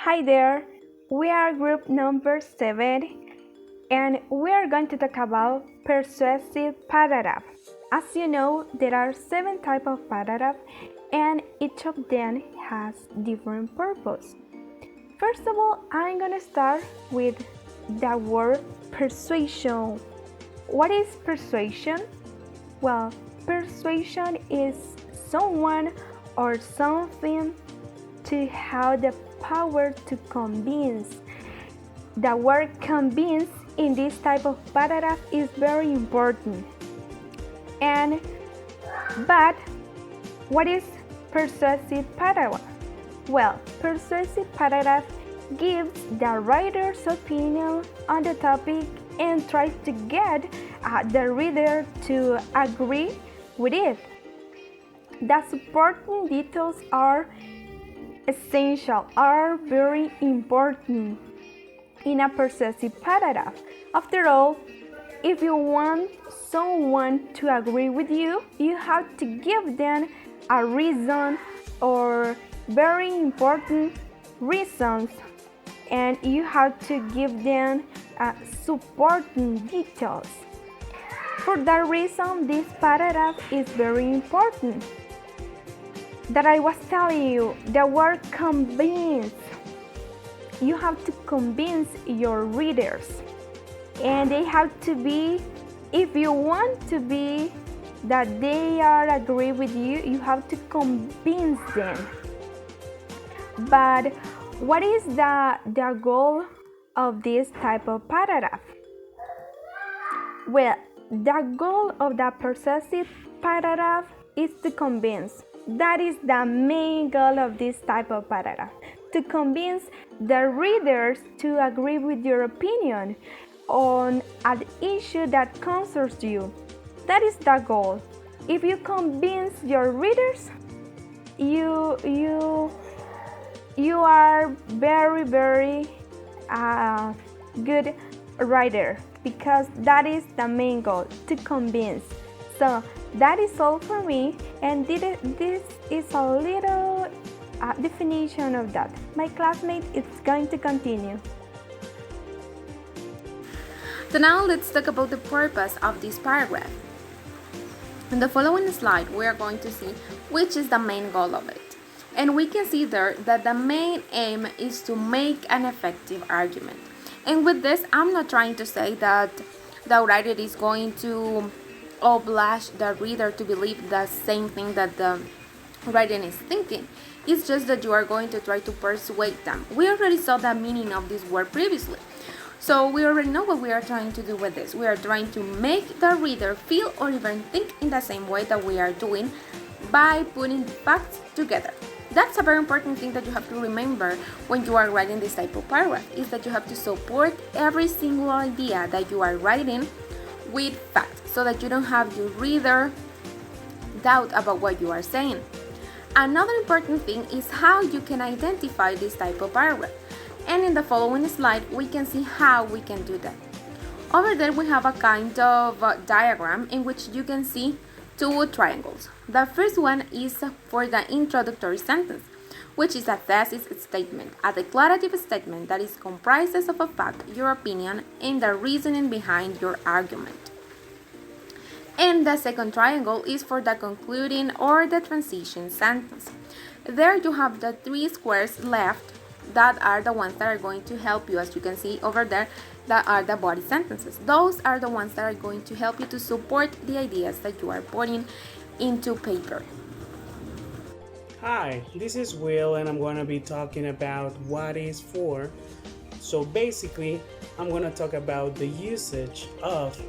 Hi there, we are group number 7 and we are going to talk about persuasive paragraph. As you know, there are 7 types of paragraph and each of them has different purpose. First of all, I'm going to start with the word persuasion. What is persuasion? Well, persuasion is someone or something to have the power to convince. The word convince in this type of paragraph is very important. But what is persuasive paragraph? Well, persuasive paragraph gives the writer's opinion on the topic and tries to get the reader to agree with it. The supporting details are essential, are very important in a persuasive paragraph. After all, if you want someone to agree with you, you have to give them a reason or very important reasons, and you have to give them supporting details. For that reason, this paragraph is very important. That I was telling you, the word convince. You have to convince your readers, and they have to be, if you want to be that they are agree with you, you have to convince them. But what is the goal of this type of paragraph? Well, the goal of the persuasive paragraph is to convince. That is the main goal of this type of paragraph, to convince the readers to agree with your opinion on an issue that concerns you. That is the goal. If you convince your readers, you are very good writer, because that is the main goal, to convince. So that is all for me, and this is a little definition of that. My classmate is going to continue. So now let's talk about the purpose of this paragraph. In the following slide, we are going to see which is the main goal of it. And we can see there that the main aim is to make an effective argument. And with this, I'm not trying to say that the writer is going to oblige the reader to believe the same thing that the writer is thinking. It's just that you are going to try to persuade them. We already saw the meaning of this word previously. So we already know what we are trying to do with this. We are trying to make the reader feel or even think in the same way that we are doing by putting the facts together. That's a very important thing that you have to remember when you are writing this type of paragraph, is that you have to support every single idea that you are writing with facts, so that you don't have your reader doubt about what you are saying. Another important thing is how you can identify this type of paragraph. And in the following slide, we can see how we can do that. Over there, we have a kind of diagram in which you can see 2 triangles. The first one is for the introductory sentence, which is a thesis statement, a declarative statement that is comprises of a fact, your opinion, and the reasoning behind your argument. And the second triangle is for the concluding or the transition sentence. There you have the 3 squares left that are the ones that are going to help you. As you can see over there, that are the body sentences. Those are the ones that are going to help you to support the ideas that you are putting into paper. Hi, this is Will, and I'm going to be talking about what is for. So basically, I'm going to talk about the usage of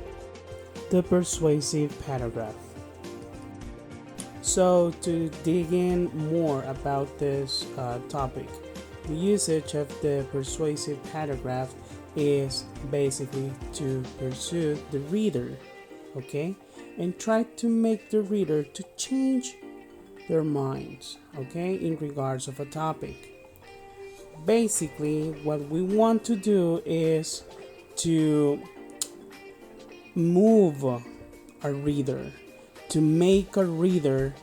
the persuasive paragraph. So to dig in more about this topic, the usage of the persuasive paragraph is basically to pursue the reader, okay, and try to make the reader to change their minds, okay, in regards of a topic. Basically, what we want to do is to move a reader, to make a reader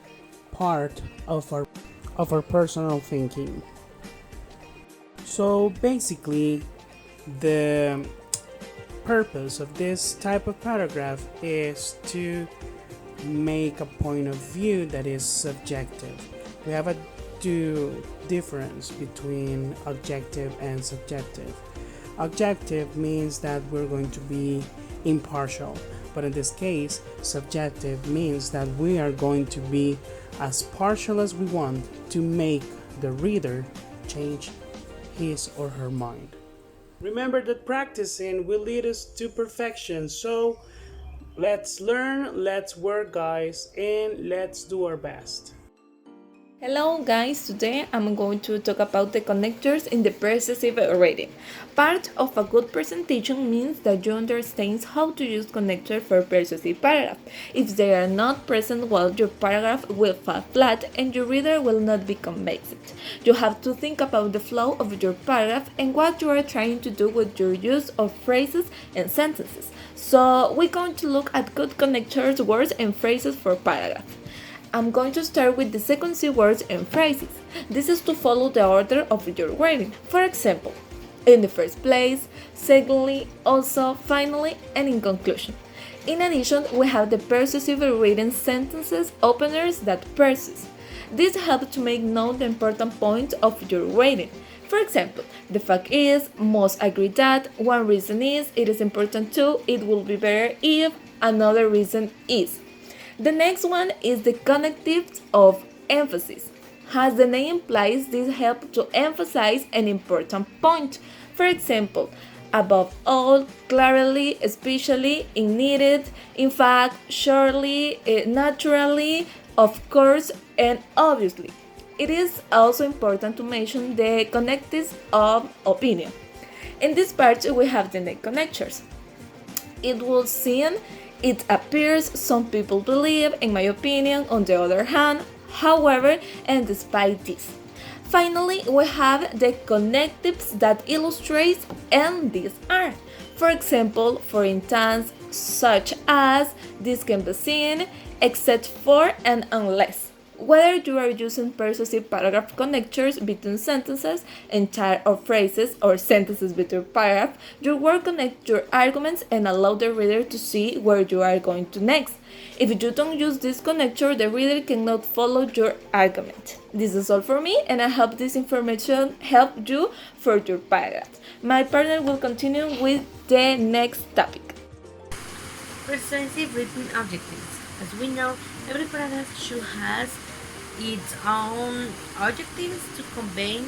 part of our personal thinking. So basically, the purpose of this type of paragraph is to make a point of view that is subjective. We have a difference between objective and subjective. Objective means that we're going to be impartial, but in this case, subjective means that we are going to be as partial as we want to make the reader change his or her mind. Remember that practicing will lead us to perfection, so let's learn, let's work, guys, and let's do our best. Hello guys, today I'm going to talk about the connectors in the persuasive reading. Part of a good presentation means that you understand how to use connectors for persuasive paragraph. If they are not present, well, your paragraph will fall flat and your reader will not be convinced. You have to think about the flow of your paragraph and what you are trying to do with your use of phrases and sentences. So we're going to look at good connectors, words and phrases for paragraph. I'm going to start with the sequence words and phrases. This is to follow the order of your writing. For example, in the first place, secondly, also, finally, and in conclusion. In addition, we have the persuasive written sentences openers that persuade. This helps to make known the important points of your writing. For example, the fact is, most agree that, one reason is, it is important to, it will be better if, another reason is. The next one is the connectives of emphasis. As the name implies, this helps to emphasize an important point. For example, above all, clearly, especially, in needed, in fact, surely, naturally, of course, and obviously. It is also important to mention the connectives of opinion. In this part, we have the next connectors. It will seem, it appears, some people believe, in my opinion, on the other hand, however, and despite this. Finally, we have the connectives that illustrate, and these are, for example, for instance, such as, this can be seen, except for, and unless. Whether you are using persuasive paragraph connectors between sentences, entire or phrases, or sentences between paragraphs, your word connects your arguments and allow the reader to see where you are going to next. If you don't use this connector, the reader cannot follow your argument. This is all for me, and I hope this information helped you for your paragraph. My partner will continue with the next topic. Persuasive written objectives. As we know, every paragraph should have its own objectives to convey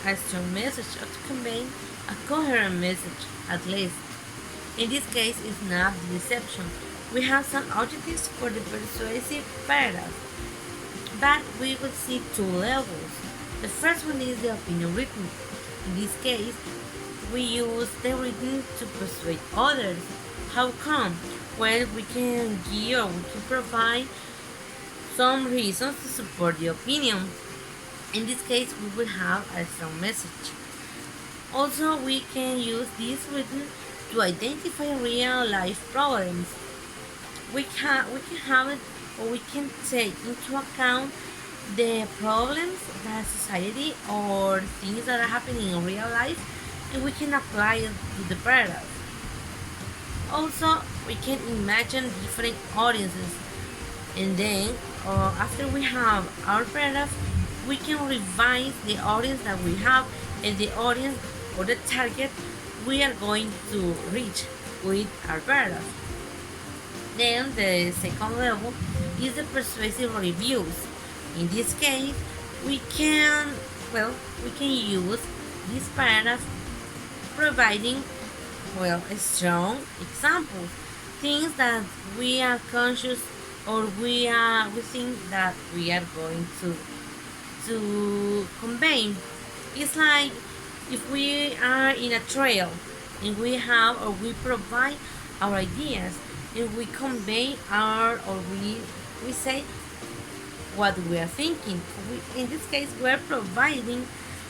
a strong message or to convey a coherent message, at least. In this case, it's not the exception. We have some objectives for the persuasive paragraph, but we will see two levels. The first one is the opinion written. In this case, we use the written to persuade others. How come? Well, we can give or we can provide some reasons to support the opinion. In this case, we will have a strong message. Also, we can use this written to identify real life problems. We can have it, or we can take into account the problems that society or things that are happening in real life, and we can apply it to the paragraph. Also, we can imagine different audiences, and then after we have our paragraph, we can revise the audience that we have and the audience or the target we are going to reach with our paragraph. Then the second level is the persuasive reviews. In this case, we can use this paragraph providing strong examples, things that we are conscious or we think that we are going to convey. It's like if we are in a trail and we provide our ideas and we convey we say what we are thinking. In this case, we are providing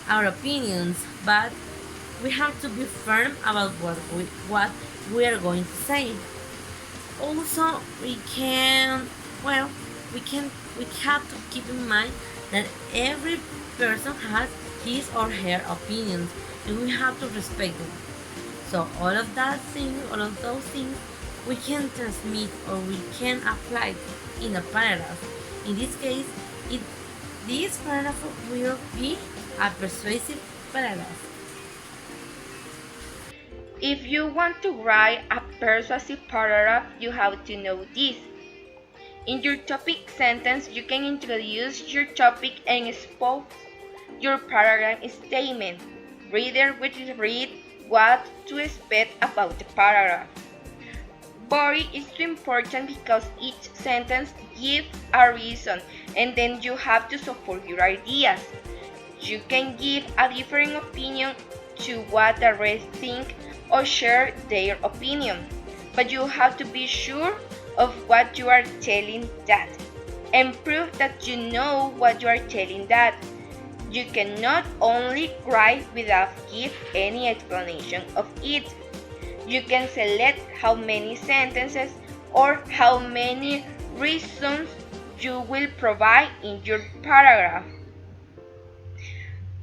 our opinions, but we have to be firm about what we are going to say. Also, we have to keep in mind that every person has his or her opinions, and we have to respect them. So all of those things, we can transmit or we can apply in a paragraph. In this case, it this paragraph will be a persuasive paragraph. If you want to write a persuasive paragraph, you have to know this. In your topic sentence, you can introduce your topic and expose your paragraph statement. Reader will read what to expect about the paragraph. Body is too important because each sentence gives a reason and then you have to support your ideas. You can give a different opinion to what the rest think or share their opinion, but you have to be sure of what you are telling that and prove that you know what you are telling that. You cannot only write without give any explanation of it. You can select how many sentences or how many reasons you will provide in your paragraph.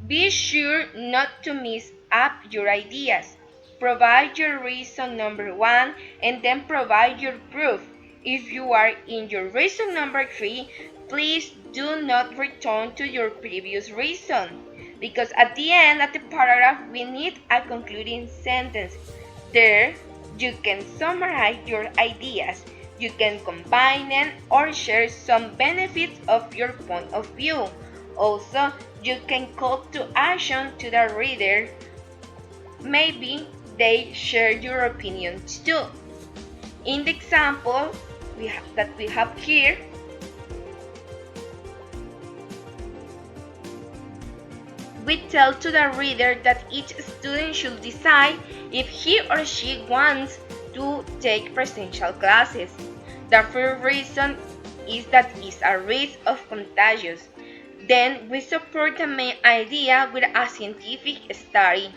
Be sure not to mix up your ideas. Provide your reason number 1 and then provide your proof. If you are in your reason number 3, please do not return to your previous reason, because at the end of the paragraph we need a concluding sentence. There, you can summarize your ideas. You can combine them or share some benefits of your point of view. Also, you can call to action to the reader. Maybe they share your opinions too. In the example that we have here, we tell to the reader that each student should decide if he or she wants to take presential classes. The first reason is that it's a risk of contagious. Then we support the main idea with a scientific study.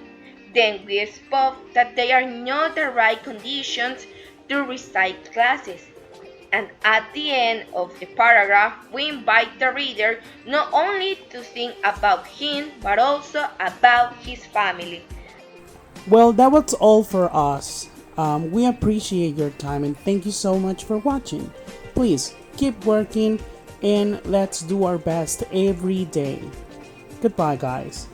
Then we expose that they are not the right conditions to recite classes. And at the end of the paragraph, we invite the reader not only to think about him, but also about his family. Well, that was all for us. We appreciate your time and thank you so much for watching. Please keep working and let's do our best every day. Goodbye, guys.